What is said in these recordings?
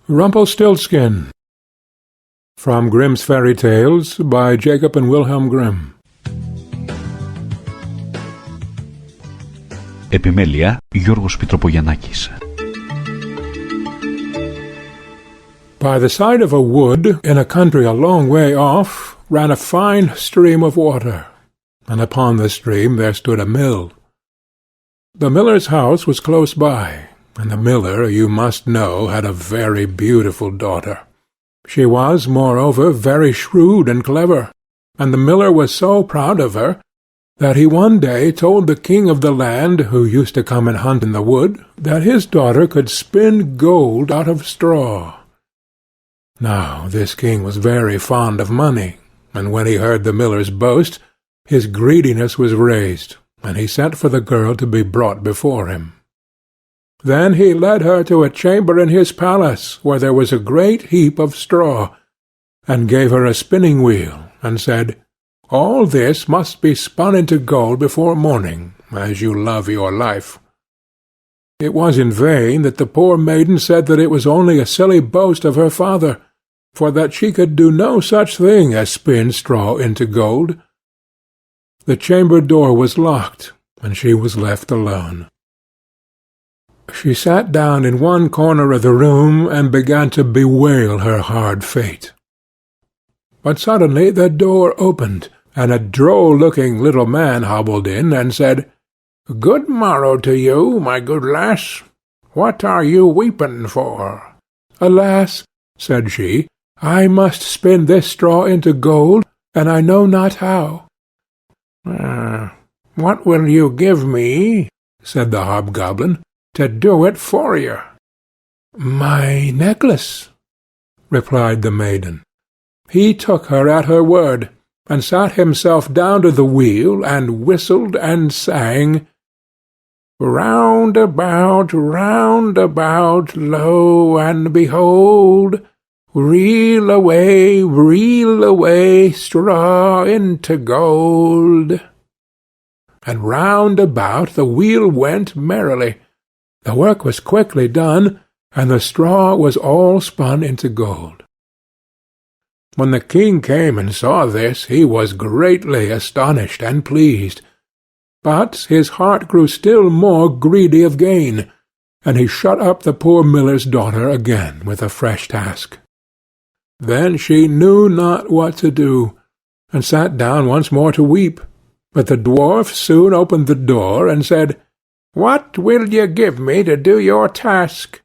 Rumpelstiltskin. From Grimm's Fairy Tales by Jacob and Wilhelm Grimm. Επιμέλεια Γιώργος Πιτροπογιαννάκης. By the side of a wood, in a country a long way off, ran a fine stream of water, and upon the stream there stood a mill. The miller's house was close by, and the miller, you must know, had a very beautiful daughter. She was, moreover, very shrewd and clever, and the miller was so proud of her that he one day told the king of the land, who used to come and hunt in the wood, that his daughter could spin gold out of straw. Now this king was very fond of money, and when he heard the miller's boast, his greediness was raised, and he sent for the girl to be brought before him. Then he led her to a chamber in his palace, where there was a great heap of straw, and gave her a spinning wheel, and said, "All this must be spun into gold before morning, as you love your life." It was in vain that the poor maiden said that it was only a silly boast of her father, for that she could do no such thing as spin straw into gold. The chamber door was locked, and she was left alone. She sat down in one corner of the room and began to bewail her hard fate. But suddenly the door opened, and a droll-looking little man hobbled in and said, "Good morrow to you, my good lass. What are you weeping for?" "Alas," said she, "I must spin this straw into gold, and I know not how." "What will you give me," said the hobgoblin, "to do it for you?" "My necklace," replied the maiden. He took her at her word, and sat himself down to the wheel, and whistled and sang, "Round about, lo and behold, reel away, straw into gold." And round about the wheel went merrily. The work was quickly done, and the straw was all spun into gold. When the king came and saw this, he was greatly astonished and pleased, but his heart grew still more greedy of gain, and he shut up the poor miller's daughter again with a fresh task. Then she knew not what to do, and sat down once more to weep, but the dwarf soon opened the door and said, "What will you give me to do your task?"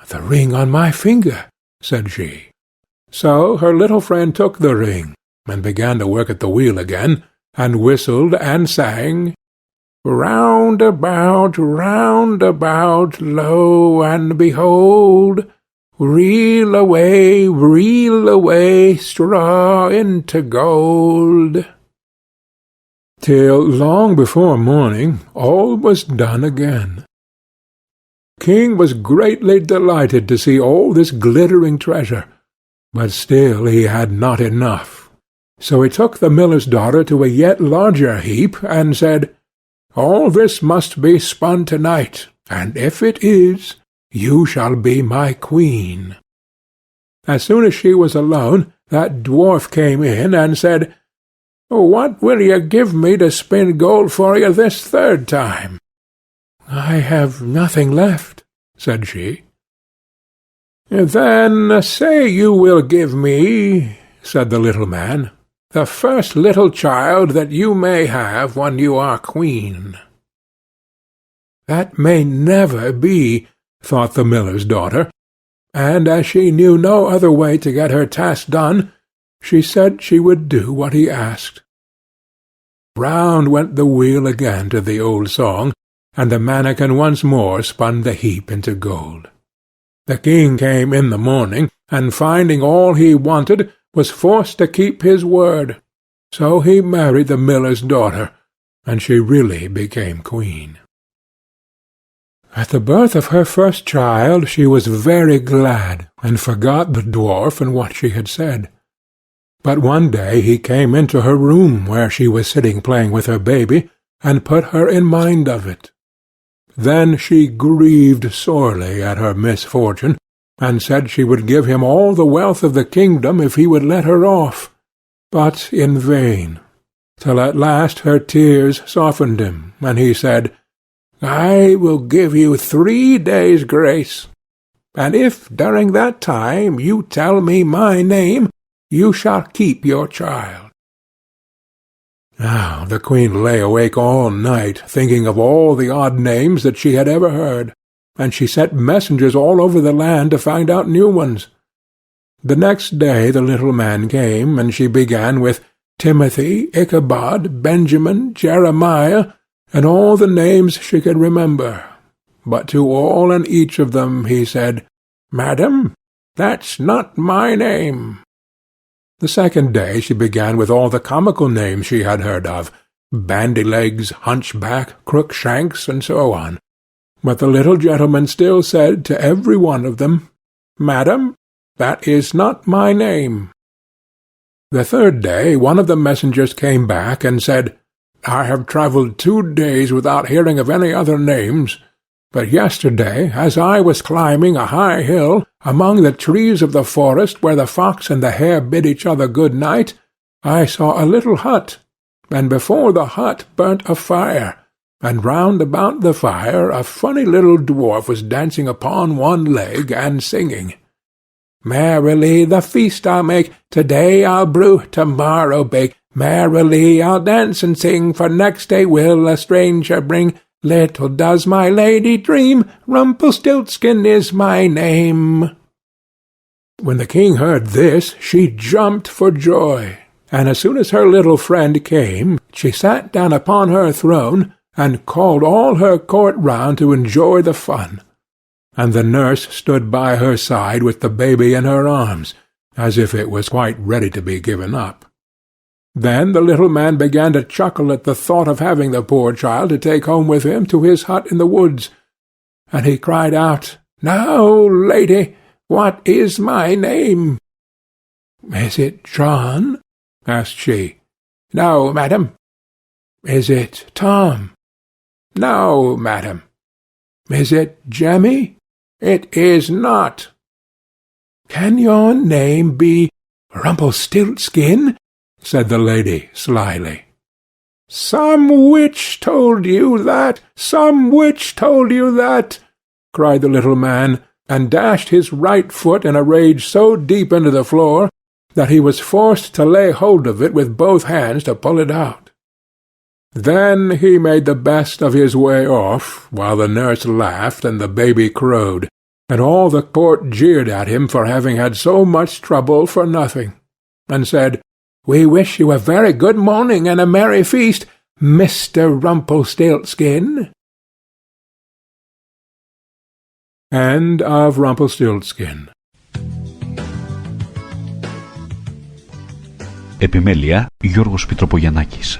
"The ring on my finger," said she. So her little friend took the ring, and began to work at the wheel again, and whistled and sang, "Round about, lo and behold, reel away, straw into gold." Till long before morning all was done again. King was greatly delighted to see all this glittering treasure, but still he had not enough. So he took the miller's daughter to a yet larger heap, and said, "All this must be spun to-night, and if it is, you shall be my queen." As soon as she was alone, that dwarf came in and said, "What will you give me to spin gold for you this third time?" "I have nothing left," said she. "Then say you will give me," said the little man, "the first little child that you may have when you are queen." "That may never be," thought the miller's daughter, and as she knew no other way to get her task done, she said she would do what he asked. Round went the wheel again to the old song, and the mannikin once more spun the heap into gold. The king came in the morning, and finding all he wanted, was forced to keep his word. So he married the miller's daughter, and she really became queen. At the birth of her first child she was very glad, and forgot the dwarf and what she had said. But one day he came into her room, where she was sitting playing with her baby, and put her in mind of it. Then she grieved sorely at her misfortune, and said she would give him all the wealth of the kingdom if he would let her off, but in vain, till at last her tears softened him, and he said, "I will give you 3 days' grace, and if during that time you tell me my name, you shall keep your child." Now the queen lay awake all night, thinking of all the odd names that she had ever heard, and she sent messengers all over the land to find out new ones. The next day the little man came, and she began with Timothy, Ichabod, Benjamin, Jeremiah, and all the names she could remember. But to all and each of them he said, "Madam, that's not my name." The second day she began with all the comical names she had heard of, Bandy-legs, Hunchback, Crookshanks, and so on. But the little gentleman still said to every one of them, "Madam, that is not my name." The third day one of the messengers came back and said, "I have travelled 2 days without hearing of any other names, but yesterday, as I was climbing a high hill, among the trees of the forest where the fox and the hare bid each other good night, I saw a little hut, and before the hut burnt a fire, and round about the fire a funny little dwarf was dancing upon one leg and singing, 'Merrily the feast I'll make, to-day I'll brew, to-morrow bake, merrily I'll dance and sing, for next day will a stranger bring. Little does my lady dream, Rumpelstiltskin is my name.'" When the king heard this, she jumped for joy, and as soon as her little friend came, she sat down upon her throne, and called all her court round to enjoy the fun. And the nurse stood by her side with the baby in her arms, as if it was quite ready to be given up. Then the little man began to chuckle at the thought of having the poor child to take home with him to his hut in the woods, and he cried out, "Now, lady, what is my name?" "Is it John?" asked she. "No, madam." "Is it Tom?" "No, madam." "Is it Jemmy?" "It is not." "Can your name be Rumpelstiltskin?" said the lady slyly. "Some witch told you that! Some witch told you that!" cried the little man, and dashed his right foot in a rage so deep into the floor that he was forced to lay hold of it with both hands to pull it out. Then he made the best of his way off, while the nurse laughed and the baby crowed, and all the court jeered at him for having had so much trouble for nothing, and said, "We wish you a very good morning and a merry feast, Mr. Rumpelstiltskin." End of Rumpelstiltskin. Επιμέλεια Γιώργος Πιτροπογιαννάκης.